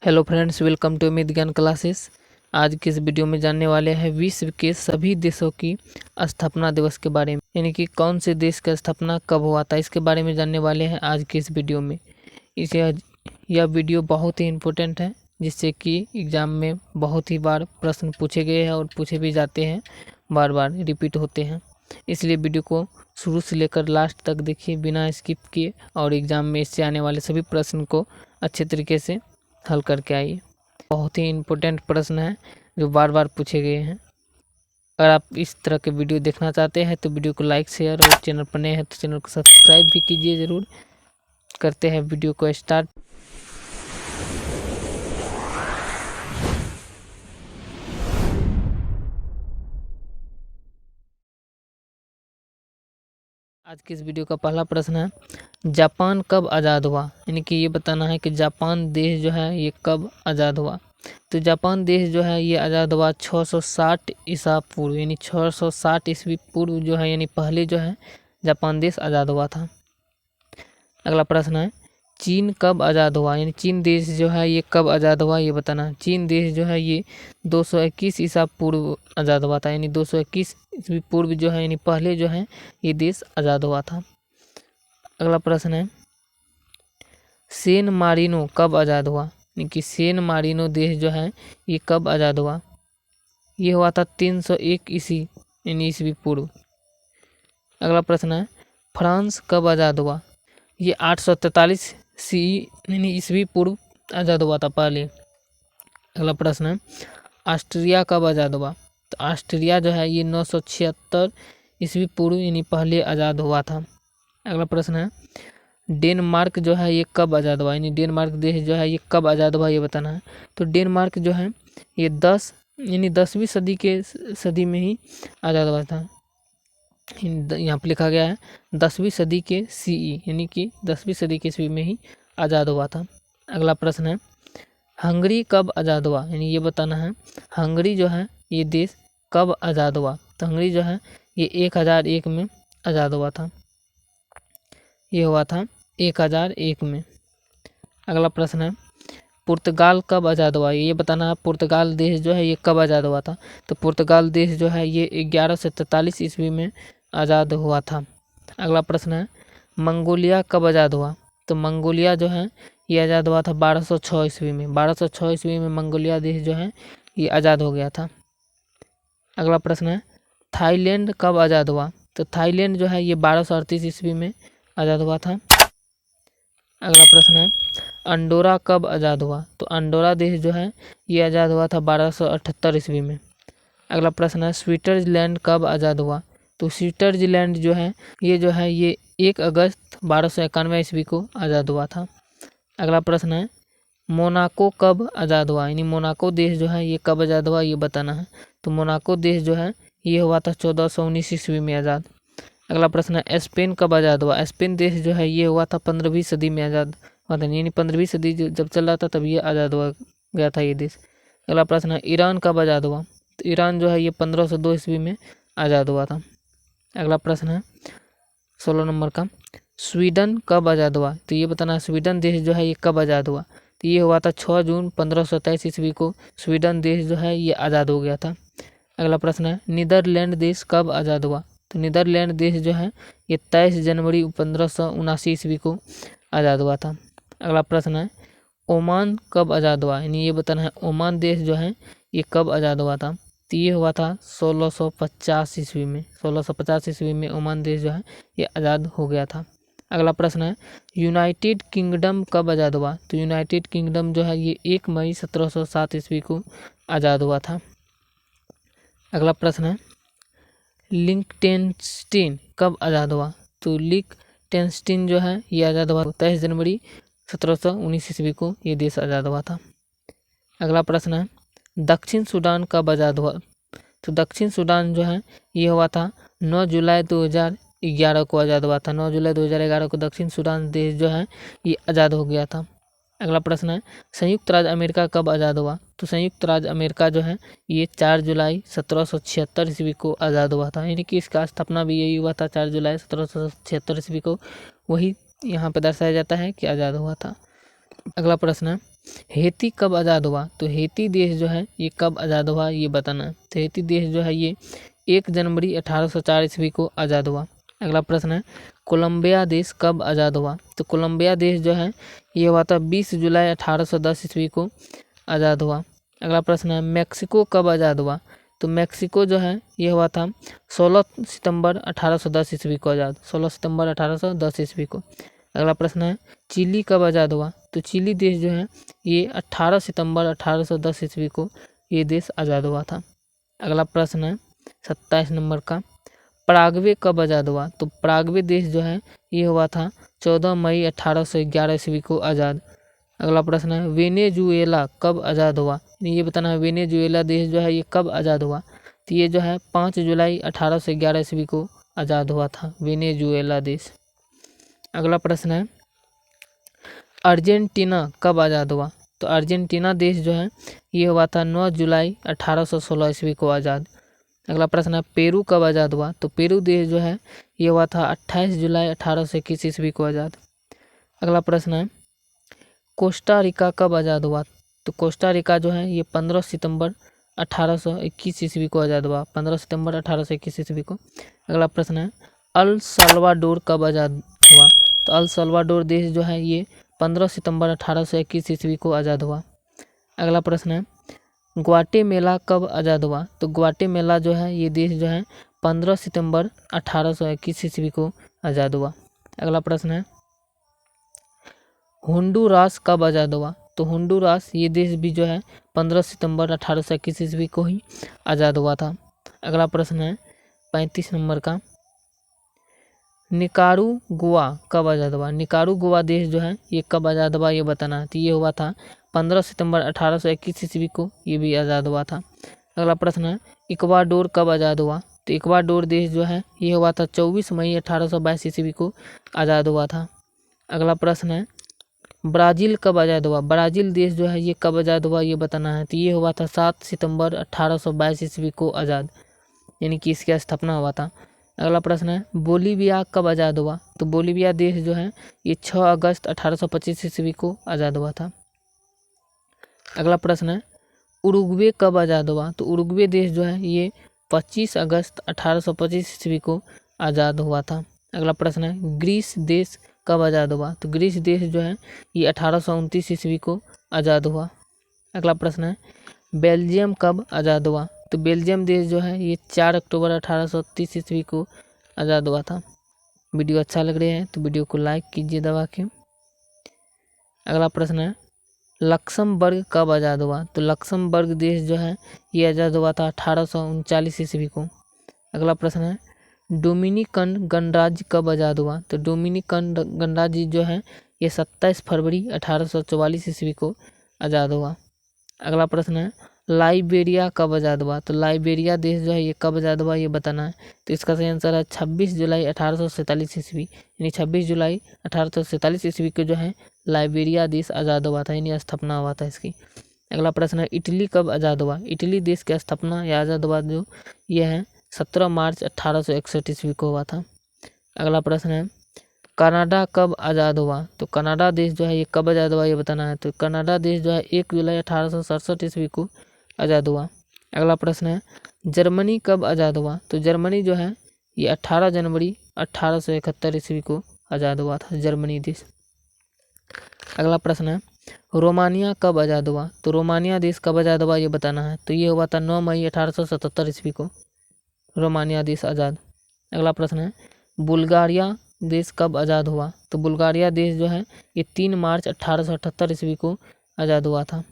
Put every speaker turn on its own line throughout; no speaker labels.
Hello friends, welcome to Amit Gyan classes. आज की इस वीडियो में जानने वाले हैं विश्व के सभी देशों की स्थापना दिवस के बारे में, यानी कि कौन से देश का स्थापना कब हुआ था, इसके बारे में जानने वाले हैं आज की इस वीडियो में। यह वीडियो बहुत ही इम्पोर्टेंट है, जिससे कि एग्ज़ाम में बहुत ही बार प्रश्न पूछे गए हैं और पूछे भी जाते हैं, बार बार रिपीट होते हैं। इसलिए वीडियो को शुरू से लेकर लास्ट तक देखिए बिना स्किप किए, और एग्ज़ाम में इससे आने वाले सभी प्रश्न को अच्छे तरीके से हल करके आइए। बहुत ही इम्पोर्टेंट प्रश्न है जो बार बार पूछे गए हैं। अगर आप इस तरह के वीडियो देखना चाहते हैं तो वीडियो को लाइक, शेयर, और चैनल पर नए हैं तो चैनल को सब्सक्राइब भी कीजिए ज़रूर। करते हैं वीडियो को स्टार्ट। आज की इस वीडियो का पहला प्रश्न है, जापान कब आज़ाद हुआ? यानी कि ये बताना है कि जापान देश जो है ये कब आज़ाद हुआ। तो जापान देश जो है ये आज़ाद हुआ 660 ईसा पूर्व, यानी 660 ईस्वी पूर्व जो है, यानी पहले जो है जापान देश आज़ाद हुआ था। अगला प्रश्न है, चीन कब आज़ाद हुआ? यानी चीन देश जो है ये कब आज़ाद हुआ, ये बताना है। चीन देश जो है ये 221 ईसा पूर्व आज़ाद हुआ था, यानी 221 ईस्वी पूर्व जो है, यानी पहले जो है ये देश आज़ाद हुआ था। अगला प्रश्न है, सैन मारिनो कब आज़ाद हुआ? यानी कि सैन मारिनो देश जो है ये कब आज़ाद हुआ? ये हुआ था 301 ईस्वी पूर्व। अगला प्रश्न है, फ्रांस कब आज़ाद हुआ? ये 843 यानी ईस्वी पूर्व आज़ाद हुआ था पहले। अगला प्रश्न है, ऑस्ट्रिया कब आज़ाद हुआ? तो ऑस्ट्रिया जो है ये 976 ईस्वी पूर्व यानी पहले आज़ाद हुआ था। अगला प्रश्न है, डेनमार्क जो है ये कब आज़ाद हुआ? यानी डेनमार्क देश जो है ये कब आज़ाद हुआ, ये बताना है। तो डेनमार्क जो है ये 10वीं सदी में ही आज़ाद हुआ था। यहाँ पर लिखा गया है 10वीं सदी के CE, यानी कि 10वीं सदी के ईस्वी में ही आज़ाद हुआ था। अगला प्रश्न है, हंगरी कब आज़ाद हुआ? यानी ये बताना है, हंगरी जो है ये देश कब आज़ाद हुआ? तो हंगरी जो है ये 1001 में आज़ाद हुआ था। ये हुआ था 1001 में। अगला प्रश्न है, पुर्तगाल कब आज़ाद हुआ? ये बताना है, पुर्तगाल देश जो है ये कब आज़ाद हुआ था? तो पुर्तगाल देश जो है ये 1143 ईस्वी में आज़ाद हुआ था। अगला प्रश्न है, मंगोलिया कब आज़ाद हुआ? तो मंगोलिया जो है ये आज़ाद हुआ था 1206 ईस्वी में। 1206 ईस्वी में मंगोलिया देश जो है ये आज़ाद हो गया था। अगला प्रश्न है, थाईलैंड कब आज़ाद हुआ? तो थाईलैंड जो है ये 1238 ईस्वी में आज़ाद हुआ था। अगला प्रश्न है, अंडोरा कब आज़ाद हुआ? तो अंडोरा देश जो है ये आज़ाद हुआ था 1278 ईस्वी में। अगला प्रश्न है, स्विट्ज़रलैंड कब आज़ाद हुआ? तो स्विट्ज़रलैंड जो है ये 1 अगस्त 1291 ईस्वी को आज़ाद हुआ था। अगला प्रश्न है, मोनाको कब आज़ाद हुआ? यानी मोनाको देश जो है ये कब आज़ाद हुआ, ये बताना है। तो मोनाको देश जो है ये हुआ था 1419 ईस्वी में आज़ाद। अगला प्रश्न है, स्पेन कब आज़ाद हुआ? स्पेन देश जो है ये हुआ था 15वीं सदी में आज़ाद हुआ था, यानी 15वीं सदी जब चल रहा था तब ये आज़ाद हुआ गया था ये देश। अगला प्रश्न है, ईरान कब आज़ाद हुआ? तो ईरान जो है ये 1502 ईस्वी में आज़ाद हुआ था। अगला प्रश्न है 16 नंबर का, स्वीडन कब आज़ाद हुआ? तो ये बताना है, स्वीडन देश जो है ये कब आज़ाद हुआ? तो ये हुआ था 6 जून 1527 ईस्वी को स्वीडन देश जो है ये आज़ाद हो गया था। अगला प्रश्न है, नीदरलैंड देश कब आज़ाद हुआ? तो नीदरलैंड देश जो है ये 23 जनवरी 1579 ईस्वी को आज़ाद हुआ था। अगला प्रश्न है, ओमान कब आज़ाद हुआ? यानी ये बताना है, ओमान देश जो है ये कब आज़ाद हुआ था? तो ये हुआ था 1650 ईस्वी में। 1650 ईस्वी में ओमान देश जो है ये आज़ाद हो गया था। अगला प्रश्न है, यूनाइटेड किंगडम कब आज़ाद हुआ? तो यूनाइटेड किंगडम जो है ये 1 मई 1707 ईस्वी को आज़ाद हुआ था। अगला प्रश्न है, लिंकटेनस्टीन कब आज़ाद हुआ? तो लिंकटेनस्टीन जो है ये आज़ाद हुआ 23 जनवरी 1719 ईस्वी को ये देश आज़ाद हुआ था। अगला प्रश्न है, दक्षिण सूडान कब आज़ाद हुआ? तो दक्षिण सूडान जो है ये हुआ था 9 जुलाई 2011 को आज़ाद हुआ था। 9 जुलाई 2011 को दक्षिण सूडान देश जो है ये आज़ाद हो गया था। अगला प्रश्न है, संयुक्त राज्य अमेरिका कब आज़ाद हुआ? तो संयुक्त राज्य अमेरिका जो है ये 4 जुलाई 1776 ईस्वी को आज़ाद हुआ था, यानी कि इसका स्थापना भी यही हुआ था 4 जुलाई 1776 ईस्वी को। वही यहाँ पर दर्शाया जाता है कि आज़ाद हुआ था। अगला प्रश्न है, हेती कब आज़ाद हुआ? तो हेती देश जो है ये कब आज़ाद हुआ ये बताना है। तो हेती देश जो है ये 1 जनवरी 1804 ईस्वी को आज़ाद हुआ। अगला प्रश्न है कोलंबिया देश कब आज़ाद हुआ? तो कोलंबिया देश जो है ये हुआ था 20 जुलाई 1810 ईस्वी को आज़ाद हुआ। अगला प्रश्न है मैक्सिको कब आज़ाद हुआ? तो मैक्सिको जो है ये हुआ था 16 सितंबर 1810 ईस्वी को आज़ाद, 16 सितंबर 1810 ईस्वी को। अगला प्रश्न है चिली कब आज़ाद हुआ? तो चिली देश जो है ये 18 सितंबर 1810 ईस्वी को ये देश आज़ाद हुआ था। अगला प्रश्न है 27 नंबर का पराग्वे कब आज़ाद हुआ? तो पराग्वे देश जो है ये हुआ था 14 मई 1811 ईस्वी को आज़ाद। अगला प्रश्न है वेनेजुएला कब आज़ाद हुआ? ये बताना है वेनेजुएला देश जो है ये कब आज़ाद हुआ? तो ये जो है 5 जुलाई 1811 ईस्वी को आज़ाद हुआ था वेनेजुएला देश। अगला प्रश्न है अर्जेंटीना कब आज़ाद हुआ? तो अर्जेंटीना देश जो है ये हुआ था 9 जुलाई 1816 ईस्वी को आज़ाद। अगला प्रश्न है पेरू कब आज़ाद हुआ? तो पेरू देश जो है ये हुआ था 28 जुलाई 1821 ईस्वी को आज़ाद। अगला प्रश्न है कोस्टा रिका कब आज़ाद हुआ? तो कोस्टा रिका जो है ये 15 सितंबर 1821 ईस्वी को आज़ाद हुआ, 15 सितंबर 1821 ईस्वी को। अगला प्रश्न है अल साल्वाडोर कब आज़ाद हुआ? तो अल साल्वाडोर देश जो है ये 15 सितंबर 1821 ईस्वी को आज़ाद हुआ। अगला प्रश्न है ग्वाटेमेला कब आज़ाद हुआ? तो ग्वाटेमेला जो है ये देश जो है 15 सितंबर 1821 ईस्वी को आज़ाद हुआ। अगला प्रश्न है होंडुरास कब आज़ाद हुआ? तो होंडुरास ये देश भी जो है 15 सितंबर 1821 ईस्वी को ही आज़ाद हुआ था। अगला प्रश्न है 35 नंबर का निकारागुआ कब आज़ाद हुआ? निकारागुआ देश जो है ये कब आज़ाद हुआ ये बताना है। तो ये हुआ था 15 सितंबर 1821 ईस्वी को ये भी आज़ाद हुआ था। अगला प्रश्न है इक्वाडोर कब आज़ाद हुआ? तो इक्वाडोर देश जो है ये हुआ था 24 मई 1822 ईस्वी को आज़ाद हुआ था। अगला प्रश्न है ब्राज़ील कब आज़ाद हुआ? ब्राज़ील देश जो है ये कब आज़ाद हुआ ये बताना है। तो ये हुआ था 7 सितंबर 1822 ईस्वी को आज़ाद, यानी कि इसकी स्थापना हुआ था। अगला प्रश्न है बोलीविया कब आज़ाद हुआ? तो बोलीविया देश जो है ये 6 अगस्त 1825 ईस्वी को आज़ाद हुआ था। अगला प्रश्न है उरुग्वे कब आज़ाद हुआ? तो उरुग्वे देश जो है ये 25 अगस्त 1825 ईस्वी को आज़ाद हुआ था। अगला प्रश्न है ग्रीस देश कब आज़ाद हुआ? तो ग्रीस देश जो है ये 1829 ईस्वी को आज़ाद हुआ। अगला प्रश्न है बेल्जियम कब आज़ाद हुआ? तो बेल्जियम देश जो है ये 4 अक्टूबर 1830 ईस्वी को आज़ाद हुआ था। वीडियो अच्छा लग रहा है तो वीडियो को लाइक कीजिए दबा के। अगला प्रश्न है लक्समबर्ग कब आज़ाद हुआ? तो लक्समबर्ग देश जो है ये आज़ाद हुआ था 1839 ईस्वी को। अगला प्रश्न है डोमिनिकन गणराज्य कब आज़ाद हुआ? तो डोमिनिकन गणराज्य जो है ये 27 फरवरी 1844 ईस्वी को आज़ाद हुआ। अगला प्रश्न है लाइबेरिया कब आज़ाद हुआ? तो लाइबेरिया देश जो है ये कब आज़ाद हुआ ये बताना है। तो इसका सही आंसर है 26 जुलाई 1847 ईस्वी, यानी 26 जुलाई 1847 ईस्वी को जो है लाइबेरिया देश आज़ाद हुआ था, यानी स्थापना हुआ था इसकी। अगला प्रश्न है इटली कब आज़ाद हुआ? इटली देश की स्थापना या आज़ाद हुआ जो ये है 17 मार्च 1861 ईस्वी को हुआ था। अगला प्रश्न है कनाडा कब आज़ाद हुआ? तो कनाडा देश जो है ये कब आज़ाद हुआ ये बताना है। तो कनाडा देश जो है 1 जुलाई 1867 ईस्वी को आज़ाद हुआ। अगला प्रश्न है जर्मनी कब आज़ाद हुआ? तो जर्मनी जो है ये 18 जनवरी 1871 ईस्वी को आज़ाद हुआ था जर्मनी देश। अगला प्रश्न है रोमानिया कब आज़ाद हुआ? तो रोमानिया देश कब आज़ाद हुआ ये बताना है। तो ये हुआ था 9 मई 1877 ईस्वी को रोमानिया देश आज़ाद। अगला प्रश्न है बुल्गारिया देश कब आज़ाद हुआ? तो बुल्गारिया देश जो है ये 3 मार्च 1878 ईस्वी को आज़ाद हुआ था।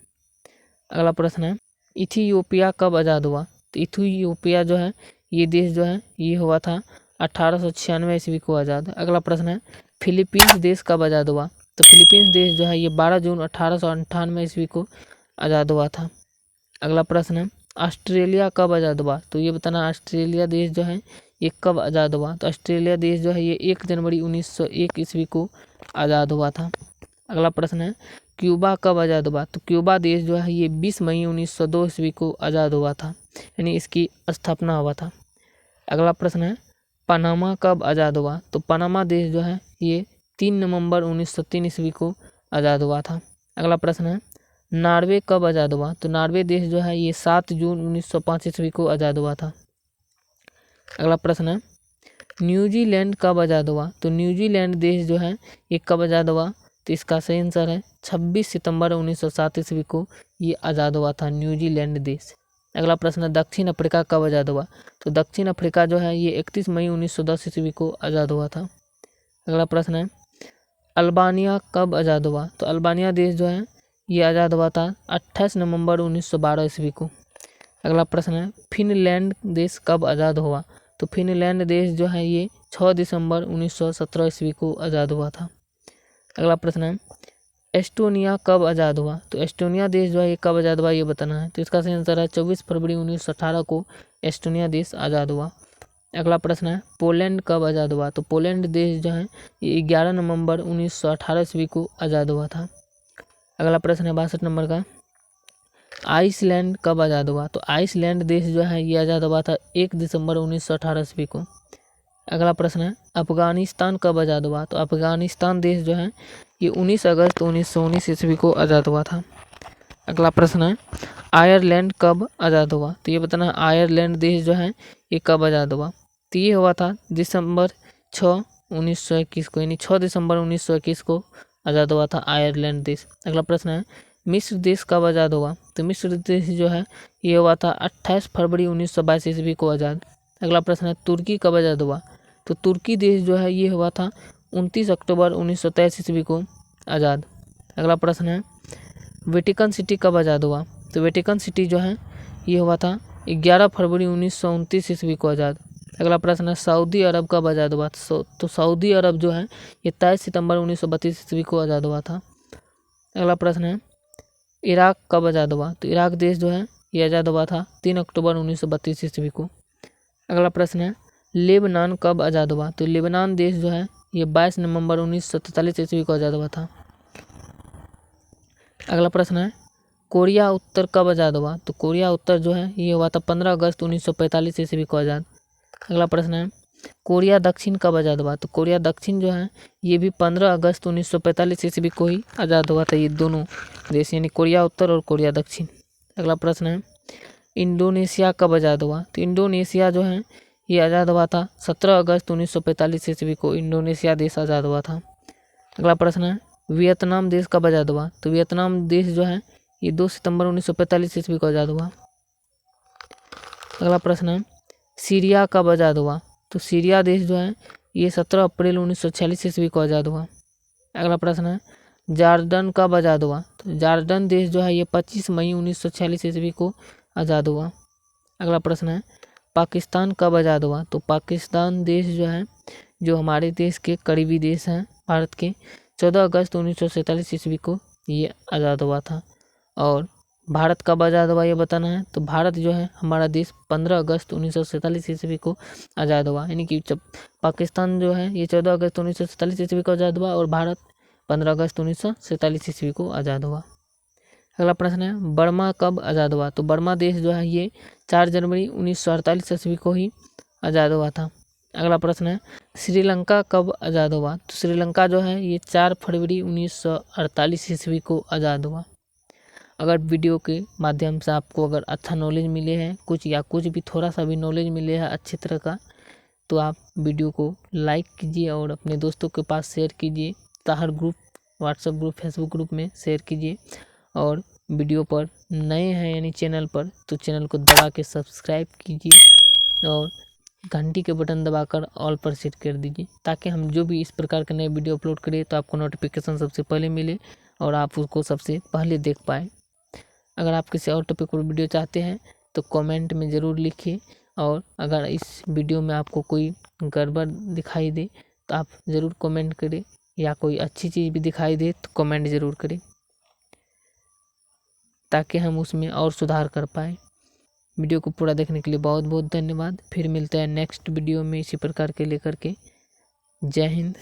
अगला प्रश्न है इथियोपिया कब आज़ाद हुआ? तो इथियोपिया जो है ये देश जो है ये हुआ था 1896 ईस्वी को आज़ाद। अगला प्रश्न है फिलीपींस देश कब आज़ाद हुआ? तो फिलीपींस देश जो है ये 12 जून 1898 ईस्वी को आज़ाद हुआ था। अगला प्रश्न है ऑस्ट्रेलिया कब आज़ाद हुआ? तो ये बताना ऑस्ट्रेलिया देश जो है ये कब आज़ाद हुआ? तो ऑस्ट्रेलिया देश जो है ये 1 जनवरी 1901 ईस्वी को आज़ाद हुआ था। अगला प्रश्न है क्यूबा कब आज़ाद हुआ? तो क्यूबा देश जो है ये 20 मई 1902 ईस्वी को आज़ाद हुआ था, यानी इसकी स्थापना हुआ था। अगला प्रश्न है पनामा कब आज़ाद हुआ? तो पनामा देश जो है ये 3 नवंबर 1903 ईस्वी को आज़ाद हुआ था। अगला प्रश्न है नॉर्वे कब आज़ाद हुआ? तो नॉर्वे देश जो है ये 7 जून 1905 ईस्वी को आज़ाद हुआ था। अगला प्रश्न है, न्यूजीलैंड कब आज़ाद हुआ? तो न्यूजीलैंड देश जो है ये कब आज़ाद हुआ? तो इसका सही आंसर है 26 सितंबर 1907 ईस्वी को ये आज़ाद हुआ था न्यूजीलैंड देश। अगला प्रश्न है, दक्षिण अफ्रीका कब आज़ाद हुआ? तो दक्षिण अफ्रीका जो है ये 31 मई 1910 ईस्वी को आज़ाद हुआ था। अगला प्रश्न है, अल्बानिया कब आज़ाद हुआ? तो अल्बानिया देश जो है ये आज़ाद हुआ था 28 नवंबर 1912 ईस्वी को। अगला प्रश्न है, फिनलैंड देश कब आज़ाद हुआ? तो फिनलैंड देश जो है ये 6 दिसंबर 1917 ईस्वी को आज़ाद हुआ था। अगला प्रश्न है, एस्टोनिया कब आज़ाद हुआ? तो एस्टोनिया देश जो है ये कब आज़ाद हुआ ये बताना है। तो इसका सही आंसर है 24 फरवरी 1918 को एस्टोनिया देश आज़ाद हुआ। अगला प्रश्न है, पोलैंड कब आज़ाद हुआ? तो पोलैंड देश जो है ये 11 नवंबर 1918 ईस्वी को आज़ाद हुआ था। अगला प्रश्न है 62 नंबर का, आइसलैंड कब आज़ाद हुआ? तो आइसलैंड देश जो है ये आज़ाद हुआ था 1 दिसंबर 1918 ईस्वी को। अगला प्रश्न है, अफगानिस्तान कब आज़ाद हुआ? तो अफगानिस्तान देश जो है ये 19 अगस्त 1919 ईस्वी को आज़ाद हुआ था। अगला प्रश्न है, आयरलैंड कब आज़ाद हुआ? तो ये बताना है आयरलैंड देश जो है ये कब आज़ाद हुआ? तो ये हुआ था दिसंबर 6 1921 को, यानी 6 दिसंबर 1921 को आज़ाद हुआ था आयरलैंड देश। अगला प्रश्न है, मिस्र देश कब आज़ाद हुआ? तो मिस्र देश जो है ये हुआ था 28 फरवरी 1922 ईस्वी को आज़ाद। अगला प्रश्न है, तुर्की कब आज़ाद हुआ? तो तुर्की देश जो है ये हुआ था 29 अक्टूबर 1923 ईस्वी को आज़ाद। अगला प्रश्न है, वेटिकन सिटी कब आज़ाद हुआ? तो वेटिकन सिटी जो है ये हुआ था 11 फरवरी 1929 ईस्वी को आज़ाद। अगला प्रश्न है, सऊदी अरब कब आज़ाद हुआ? तो सऊदी अरब जो है ये 23 सितंबर 1932 ईस्वी को आज़ाद हुआ था। अगला प्रश्न है, इराक कब आज़ाद हुआ? तो इराक देश जो है ये आज़ाद हुआ था 3 अक्टूबर 1932 ईस्वी को। अगला प्रश्न है, लेबनान कब आज़ाद हुआ? तो लेबनान देश जो है ये 22 नवंबर 1947 ईस्वी को आज़ाद हुआ था। अगला प्रश्न है, कोरिया उत्तर कब आज़ाद हुआ? तो कोरिया उत्तर जो है ये हुआ था 15 अगस्त 1945 ईस्वी को आज़ाद। अगला प्रश्न है, कोरिया दक्षिण कब आज़ाद हुआ? तो कोरिया दक्षिण जो है ये भी 15 अगस्त 1945 ईस्वी को ही आज़ाद हुआ था, ये दोनों देश यानी कोरिया उत्तर और कोरिया दक्षिण। अगला प्रश्न है, इंडोनेशिया कब आज़ाद हुआ? तो इंडोनेशिया जो है ये आज़ाद हुआ था 17 अगस्त 1945 ईस्वी को इंडोनेशिया देश आज़ाद हुआ था। अगला प्रश्न है, वियतनाम देश कब आज़ाद हुआ? तो वियतनाम देश जो है ये 2 सितंबर 1945 ईस्वी को आज़ाद हुआ। अगला प्रश्न है, सीरिया कब आज़ाद हुआ? तो सीरिया देश जो है ये 17 अप्रैल 1946 ईस्वी को आज़ाद हुआ। अगला प्रश्न है, जॉर्डन कब आज़ाद हुआ? तो जॉर्डन देश जो है ये 25 मई 1946 ईस्वी को आज़ाद हुआ। अगला प्रश्न है, पाकिस्तान कब आज़ाद हुआ? तो पाकिस्तान देश जो है जो हमारे देश के करीबी देश हैं भारत के, 14 अगस्त 1947 ईस्वी को ये आज़ाद हुआ था। और भारत कब आज़ाद हुआ ये बताना है। तो भारत जो है हमारा देश 15 अगस्त 1947 ईस्वी को आज़ाद हुआ, यानी कि जब पाकिस्तान जो है ये 14 अगस्त 1947 ईस्वी को आज़ाद हुआ और भारत 15 अगस्त 1947 ईस्वी को आज़ाद हुआ। अगला प्रश्न है, बर्मा कब आज़ाद हुआ? तो बर्मा देश जो है ये 4 जनवरी 1948 ईस्वी को ही आज़ाद हुआ था। अगला प्रश्न है, श्रीलंका कब आज़ाद हुआ? तो श्रीलंका जो है ये 4 फरवरी 1948 ईस्वी को आज़ाद हुआ। अगर वीडियो के माध्यम से आपको अगर अच्छा नॉलेज मिले हैं कुछ या कुछ भी थोड़ा सा भी नॉलेज मिले है अच्छी तरह का, तो आप वीडियो को लाइक कीजिए और अपने दोस्तों के पास शेयर कीजिए। हर group, WhatsApp group, Facebook group में शेयर कीजिए। और वीडियो पर नए हैं यानी चैनल पर, तो चैनल को दबा के सब्सक्राइब कीजिए और घंटी के बटन दबाकर ऑल पर सेट कर दीजिए, ताकि हम जो भी इस प्रकार के नए वीडियो अपलोड करें तो आपको नोटिफिकेशन सबसे पहले मिले और आप उसको सबसे पहले देख पाएँ। अगर आप किसी और टॉपिक पर वीडियो चाहते हैं तो कमेंट में ज़रूर लिखिए, और अगर इस वीडियो में आपको कोई गड़बड़ दिखाई दे तो आप ज़रूर कमेंट करें, या कोई अच्छी चीज़ भी दिखाई दे तो कमेंट ज़रूर करें, ताकि हम उसमें और सुधार कर पाएँ। वीडियो को पूरा देखने के लिए बहुत बहुत धन्यवाद। फिर मिलते हैं नेक्स्ट वीडियो में इसी प्रकार के लेकर के। जय हिंद।